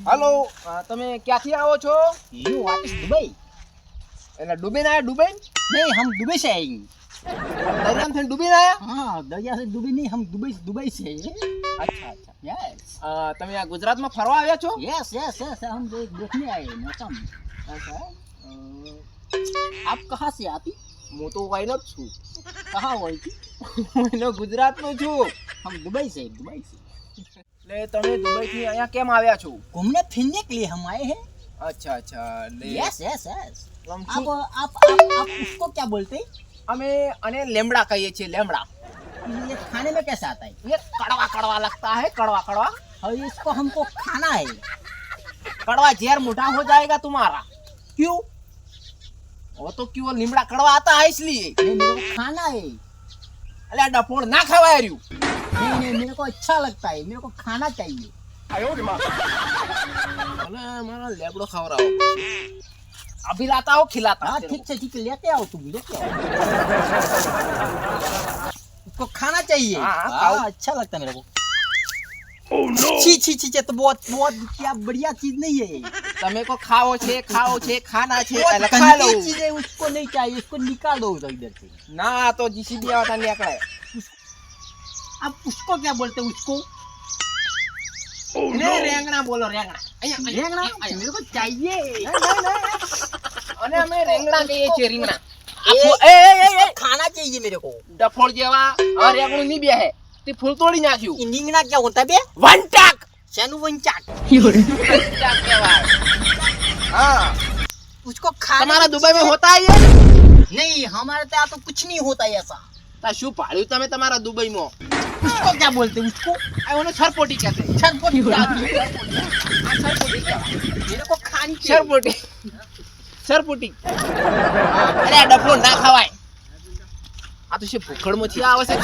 Hello, તમે ક્યાંથી આવો છો? दुबई એટલે ડુબઈ ના ડુબઈ नहीं हम दुबई से आएंगे દરિયામાંથી ડુબઈ આયા? हाँ दरिया से दुबई नहीं हम दुबई से અચ્છા અચ્છા. यस તમે આ ગુજરાતમાં ફરવા આવ્યા છો? यस यस यस हम देखने आए मौसम અચ્છા. आप कहाँ से आती હું તો વાયનો જ છું. कहाँ हुई थी હું એનો ગુજરાતનો છું. हम दुबई से એટલે તમે દુબઈથી અહીંયા કેમ આવ્યા છો? घूमने फिरने के लिए हम आए हैं અચ્છા અચ્છા. એટલે यस यस यस આમ आप શું? आप उसको क्या बोलते हैं અમે અને લેમડા કહીએ છીએ. લેમડા ये खाने में कैसा आता है ये कड़वा कड़वा लगता है. कड़वा कड़वा और इसको हमको खाना है कड़वा जहर मुठा हो जाएगा तुम्हारा. क्यों वो तो क्यों लीमड़ा कड़वा आता है इसलिए. नहीं मेरे को खाना है अरे आ डफोड़ ना खवाय रही. नहीं नहीं मेरे को अच्छा लगता है मेरे को खाना चाहिए अरे मारा लेबड़ो खवराओ. अभी लाता हो खिलाता. हाँ ठीक है लेते आओ तुम लेते आओ उसको खाना चाहिए हाँ, खाओ. अच्छा लगता है मेरे को छी छी छी छी, तो बहुत बहुत क्या बढ़िया चीज नहीं है તમે કો ખાઓ છે ખાના છે बहुत એટલે ખા લો. गंदी चीज है उसको नहीं चाहिए उसको निकाल दो उधर इधर से ના તો જીસીબી આવતા નીકળે. अब उसको क्या बोलते हैं उसको ને રેંગણા બોલો. રેંગણા અહીંયા रेंगना मेरे को चाहिए અને અમે રેંગણા કહીએ છીએ. રીંગણા ए, એ खाना चाहिए मेरे को ડફોળ જેવા આ રેંગણું ની બેહે તે ફૂલ તોડી નાખ્યું. ये नींगना क्या होता है बे વંટાક चैनु वंचाक વંટાક કહેવાય. હા उसको खाना તમારા દુબઈમાં હોતા है ये? नहीं हमारे तो यहाँ तो कुछ नहीं होता है ऐसा તા શું પાડ્યું તમે તમારા દુબઈમાં? उसको क्या बोलते हैं उसको આ ઓને છરપોટી કહેते. छरपटी છરપોટી કહેવાય. मेरे को खानी चाहिए છરપોટી છરપોટી. અરે આ ડફોળ ના ખવાય. આ તો શું ભૂખડમાંથી આવે છે?